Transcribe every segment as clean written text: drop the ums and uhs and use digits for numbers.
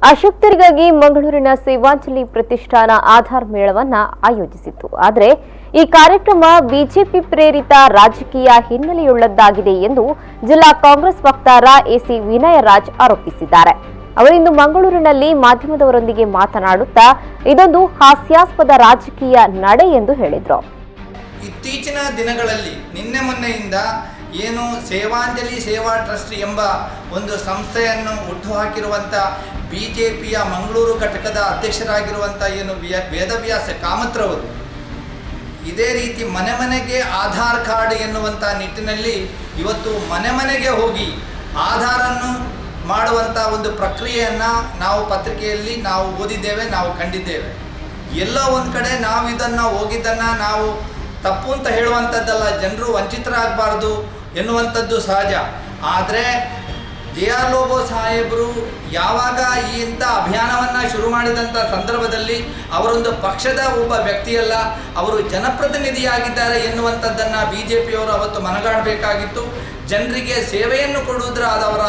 ಅಶಕ್ತರಿಗಾಗಿ ಮಂಗಳೂರಿನ ಸೇವಾಂಜಲಿ ಪ್ರತಿಷ್ಠಾನ ಆಧಾರ್ ಮೇಳವನ್ನ ಆಯೋಜಿಸಿತ್ತು. ಆದರೆ ಈ ಕಾರ್ಯಕ್ರಮ ಬಿಜೆಪಿ ಪ್ರೇರಿತ ರಾಜಕೀಯ ಹಿನ್ನೆಲೆಯುಳ್ಳದ್ದಾಗಿದೆ ಎಂದು ಜಿಲ್ಲಾ ಕಾಂಗ್ರೆಸ್ ವಕ್ತಾರ ಎಸಿ ವಿನಯರಾಜ್ ಆರೋಪಿಸಿದ್ದಾರೆ. ಅವರಿಂದು ಮಂಗಳೂರಿನಲ್ಲಿ ಮಾಧ್ಯಮದವರೊಂದಿಗೆ ಮಾತನಾಡುತ್ತಾ ಇದೊಂದು ಹಾಸ್ಯಾಸ್ಪದ ರಾಜಕೀಯ ನಡೆ ಎಂದು ಹೇಳಿದರು. ಇತ್ತೀಚಿನ ದಿನಗಳಲ್ಲಿ ನಿನ್ನೆ ಮೊನ್ನೆಯಿಂದ ಏನು ಸೇವಾಂಜಲಿ ಸೇವಾ ಟ್ರಸ್ಟ್ ಎಂಬ ಒಂದು ಸಂಸ್ಥೆಯನ್ನು ಹುಟ್ಟುಹಾಕಿರುವಂಥ ಬಿಜೆಪಿಯ ಮಂಗಳೂರು ಘಟಕದ ಅಧ್ಯಕ್ಷರಾಗಿರುವಂಥ ಏನು ವೇದವ್ಯಾಸ ಕಾಮತ್ರವರು ಇದೇ ರೀತಿ ಮನೆ ಮನೆಗೆ ಆಧಾರ್ ಕಾರ್ಡ್ ಎನ್ನುವಂಥ ನಿಟ್ಟಿನಲ್ಲಿ ಇವತ್ತು ಮನೆ ಮನೆಗೆ ಹೋಗಿ ಆಧಾರನ್ನು ಮಾಡುವಂಥ ಒಂದು ಪ್ರಕ್ರಿಯೆಯನ್ನು ನಾವು ಪತ್ರಿಕೆಯಲ್ಲಿ ನಾವು ಓದಿದ್ದೇವೆ, ನಾವು ಕಂಡಿದ್ದೇವೆ. ಎಲ್ಲೋ ಒಂದು ಕಡೆ ನಾವು ಇದನ್ನು ಹೋಗಿದ್ದನ್ನು ನಾವು ತಪ್ಪು ಅಂತ ಹೇಳುವಂಥದ್ದಲ್ಲ, ಜನರು ವಂಚಿತರಾಗಬಾರ್ದು ಎನ್ನುವಂಥದ್ದು ಸಹಜ. ಆದರೆ JR ಲೋಬೋ ಸಾಹೇಬರು ಯಾವಾಗ ಈ ಇಂಥ ಅಭಿಯಾನವನ್ನು ಶುರು ಮಾಡಿದಂಥ ಸಂದರ್ಭದಲ್ಲಿ ಅವರೊಂದು ಪಕ್ಷದ ಒಬ್ಬ ವ್ಯಕ್ತಿಯಲ್ಲ, ಅವರು ಜನಪ್ರತಿನಿಧಿಯಾಗಿದ್ದಾರೆ ಎನ್ನುವಂಥದ್ದನ್ನು BJPಯವರು ಅವತ್ತು ಮನಗಾಣಬೇಕಾಗಿತ್ತು. ಜನರಿಗೆ ಸೇವೆಯನ್ನು ಕೊಡುವುದರ ಅವರ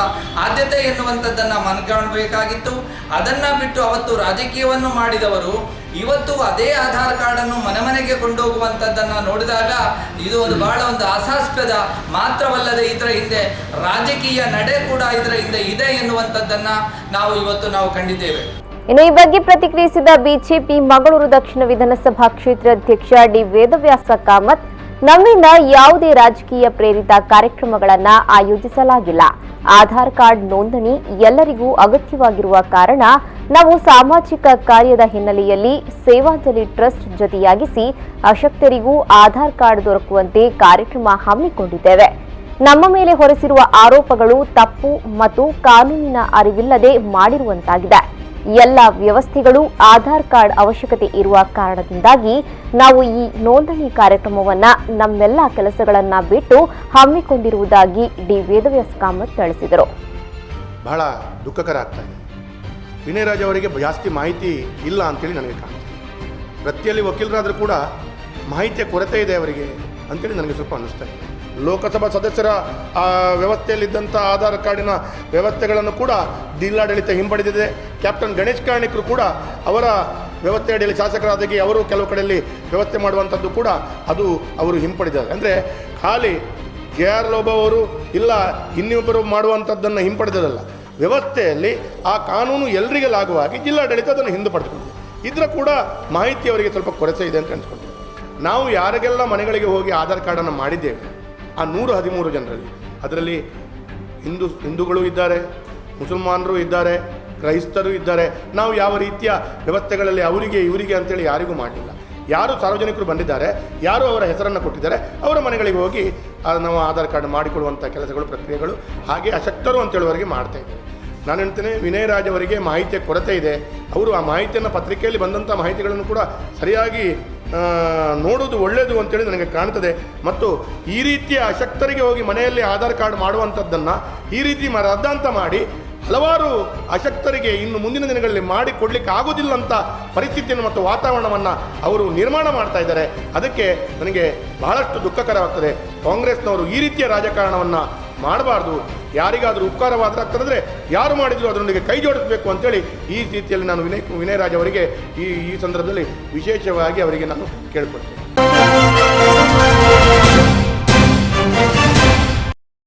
ಆದ್ಯತೆ ಎನ್ನುವಂಥದ್ದನ್ನು ಮನಗಾಣಬೇಕಾಗಿತ್ತು. ಅದನ್ನು ಬಿಟ್ಟು ಅವತ್ತು ರಾಜಕೀಯವನ್ನು ಮಾಡಿದವರು ಇವತ್ತು ಅದೇ ಆಧಾರ್ ಕಾರ್ಡನ್ನು ಮನೆ ಮನೆಗೆ ಕೊಂಡೋಗುವಂಥದ್ದನ್ನು ನೋಡಿದಾಗ ಇದು ಒಂದು ಬಹಳ ಒಂದು ಹಾಸ್ಯಾಸ್ಪದ ಮಾತ್ರವಲ್ಲದೆ ಇದರ ಹಿಂದೆ ರಾಜಕೀಯ ನಡೆ ಕೂಡ ಇದರ ಹಿಂದೆ ಇದೆ ಎನ್ನುವಂಥದ್ದನ್ನು ನಾವು ಕಂಡಿದ್ದೇವೆ. ಇನ್ನು ಈ ಬಗ್ಗೆ ಪ್ರತಿಕ್ರಿಯಿಸಿದ ಬಿಜೆಪಿ ಮಂಗಳೂರು ದಕ್ಷಿಣ ವಿಧಾನಸಭಾ ಕ್ಷೇತ್ರ ಅಧ್ಯಕ್ಷ ಡಿ ವೇದವ್ಯಾಸ ಕಾಮತ್, ನಮ್ಮಿಂದ ಯಾವುದೇ ರಾಜಕೀಯ ಪ್ರೇರಿತ ಕಾರ್ಯಕ್ರಮಗಳನ್ನು ಆಯೋಜಿಸಲಾಗಿಲ್ಲ. ಆಧಾರ್ ಕಾರ್ಡ್ ನೋಂದಣಿ ಎಲ್ಲರಿಗೂ ಅಗತ್ಯವಾಗಿರುವ ಕಾರಣ ನಾವು ಸಾಮಾಜಿಕ ಕಾರ್ಯದ ಹಿನ್ನೆಲೆಯಲ್ಲಿ ಸೇವಾಂಜಲಿ ಟ್ರಸ್ಟ್ ಜೊತೆಯಾಗಿಸಿ ಅಶಕ್ತರಿಗೂ ಆಧಾರ್ ಕಾರ್ಡ್ ದೊರಕುವಂತೆ ಕಾರ್ಯಕ್ರಮ ಹಮ್ಮಿಕೊಂಡಿದ್ದೇವೆ. ನಮ್ಮ ಮೇಲೆ ಹೊರಿಸಿರುವ ಆರೋಪಗಳು ತಪ್ಪು ಮತ್ತು ಕಾನೂನಿನ ಅರಿವಿಲ್ಲದೆ ಮಾಡಿರುವಂತಾಗಿದೆ. ಎಲ್ಲ ವ್ಯವಸ್ಥೆಗಳು ಆಧಾರ್ ಕಾರ್ಡ್ ಅವಶ್ಯಕತೆ ಇರುವ ಕಾರಣದಿಂದಾಗಿ ನಾವು ಈ ನೋಂದಣಿ ಕಾರ್ಯಕ್ರಮವನ್ನ ನಮ್ಮೆಲ್ಲ ಕೆಲಸಗಳನ್ನ ಬಿಟ್ಟು ಹಮ್ಮಿಕೊಂಡಿರುವುದಾಗಿ ಡಿ ವೇದವ್ಯಾಸ ಕಾಮತ್ ತಿಳಿಸಿದರು. ಬಹಳ ದುಃಖಕರ ಆಗ್ತಾ ಇದೆ. ವಿನಯರಾಜ್ ಅವರಿಗೆ ಜಾಸ್ತಿ ಮಾಹಿತಿ ಇಲ್ಲ ಅಂತೇಳಿ ನನಗೆ ಕಾಣ್ತದೆ. ವೃತ್ತಿಯಲ್ಲಿ ವಕೀಲರಾದರೂ ಕೂಡ ಮಾಹಿತಿಯ ಕೊರತೆ ಇದೆ ಅವರಿಗೆ ಅಂತೇಳಿ ನನಗೆ ಸ್ವಲ್ಪ ಅನ್ನಿಸ್ತಾ ಇದೆ. ಲೋಕಸಭಾ ಸದಸ್ಯರ ವ್ಯವಸ್ಥೆಯಲ್ಲಿದ್ದಂಥ ಆಧಾರ್ ಕಾರ್ಡಿನ ವ್ಯವಸ್ಥೆಗಳನ್ನು ಕೂಡ ಜಿಲ್ಲಾಡಳಿತ ಹಿಂಪಡೆದಿದೆ. ಕ್ಯಾಪ್ಟನ್ ಗಣೇಶ್ ಕಾರ್ಣಿಕರು ಕೂಡ ಅವರ ವ್ಯವಸ್ಥೆ ಅಡಿಯಲ್ಲಿ ಶಾಸಕರಾದಾಗಿ ಅವರು ಕೆಲವು ಕಡೆಯಲ್ಲಿ ವ್ಯವಸ್ಥೆ ಮಾಡುವಂಥದ್ದು ಕೂಡ ಅವರು ಹಿಂಪಡೆದಿದ್ದಾರೆ. ಅಂದರೆ ಖಾಲಿ JR ಲೋಬೋ ಅವರು ಇಲ್ಲ ಇನ್ನೊಬ್ಬರು ಮಾಡುವಂಥದ್ದನ್ನು ಹಿಂಪಡೆದಲ್ಲ, ವ್ಯವಸ್ಥೆಯಲ್ಲಿ ಆ ಕಾನೂನು ಎಲ್ಲರಿಗೆ ಲಾಗುವಾಗಿ ಜಿಲ್ಲಾಡಳಿತ ಅದನ್ನು ಹಿಂದೆ ಪಡೆದುಕೊಂಡಿದೆ. ಇದರ ಕೂಡ ಮಾಹಿತಿ ಅವರಿಗೆ ಸ್ವಲ್ಪ ಕೊರತೆ ಇದೆ ಅಂತ ಅನ್ಸ್ಕೊಳ್ತೀವಿ. ನಾವು ಯಾರಿಗೆಲ್ಲ ಮನೆಗಳಿಗೆ ಹೋಗಿ ಆಧಾರ್ ಕಾರ್ಡನ್ನು ಮಾಡಿದ್ದೇವೆ ಆ 113 ಜನರಲ್ಲಿ ಅದರಲ್ಲಿ ಹಿಂದೂಗಳು ಇದ್ದಾರೆ, ಮುಸಲ್ಮಾನರು ಇದ್ದಾರೆ, ಕ್ರೈಸ್ತರು ಇದ್ದಾರೆ. ನಾವು ಯಾವ ರೀತಿಯ ವ್ಯವಸ್ಥೆಗಳಲ್ಲಿ ಅವರಿಗೆ ಇವರಿಗೆ ಅಂತೇಳಿ ಯಾರಿಗೂ ಮಾಡಲಿಲ್ಲ. ಯಾರು ಸಾರ್ವಜನಿಕರು ಬಂದಿದ್ದಾರೆ, ಯಾರು ಅವರ ಹೆಸರನ್ನು ಕೊಟ್ಟಿದ್ದಾರೆ ಅವರ ಮನೆಗಳಿಗೆ ಹೋಗಿ ನಾವು ಆಧಾರ್ ಕಾರ್ಡ್ ಮಾಡಿಕೊಡುವಂಥ ಕೆಲಸಗಳು ಪ್ರಕ್ರಿಯೆಗಳು ಹಾಗೆ ಅಶಕ್ತರು ಅಂತೇಳುವವರೆಗೆ ಮಾಡ್ತಾ ಇದ್ದೇವೆ. ನಾನು ಹೇಳ್ತೇನೆ, ವಿನಯರಾಜ್ ಅವರಿಗೆ ಮಾಹಿತಿಯ ಕೊರತೆ ಇದೆ. ಅವರು ಆ ಮಾಹಿತಿಯನ್ನು ಪತ್ರಿಕೆಯಲ್ಲಿ ಬಂದಂಥ ಮಾಹಿತಿಗಳನ್ನು ಕೂಡ ಸರಿಯಾಗಿ ನೋಡೋದು ಒಳ್ಳೆಯದು ಅಂತೇಳಿ ನನಗೆ ಕಾಣ್ತದೆ. ಮತ್ತು ಈ ರೀತಿಯ ಅಶಕ್ತರಿಗೆ ಹೋಗಿ ಮನೆಯಲ್ಲಿ ಆಧಾರ್ ಕಾರ್ಡ್ ಮಾಡುವಂಥದ್ದನ್ನು ಈ ರೀತಿ ರದ್ದಾಂತ ಮಾಡಿ ಹಲವಾರು ಅಶಕ್ತರಿಗೆ ಇನ್ನು ಮುಂದಿನ ದಿನಗಳಲ್ಲಿ ಮಾಡಿ ಕೊಡಲಿಕ್ಕೆ ಆಗೋದಿಲ್ಲ ಅಂತ ಪರಿಸ್ಥಿತಿಯನ್ನು ಮತ್ತು ವಾತಾವರಣವನ್ನು ಅವರು ನಿರ್ಮಾಣ ಮಾಡ್ತಾ ಇದ್ದಾರೆ. ಅದಕ್ಕೆ ನನಗೆ ಬಹಳಷ್ಟು ದುಃಖಕರವಾಗ್ತದೆ. ಕಾಂಗ್ರೆಸ್ನವರು ಈ ರೀತಿಯ ರಾಜಕಾರಣವನ್ನು ಮಾಡಬಾರ್ದು. ಯಾರಿಗಾದರೂ ಉಪಕಾರವಾದರೆ ಆಗ್ತದಂದರೆ ಯಾರು ಮಾಡಿದ್ರು ಅದರೊಂದಿಗೆ ಕೈ ಜೋಡಿಸಬೇಕು ಅಂತೇಳಿ ಈ ರೀತಿಯಲ್ಲಿ ನಾನು ವಿನಯರಾಜ್ ಅವರಿಗೆ ಈ ಸಂದರ್ಭದಲ್ಲಿ ವಿಶೇಷವಾಗಿ ಅವರಿಗೆ ನಾನು ಕೇಳ್ಕೊಳ್ತೇನೆ.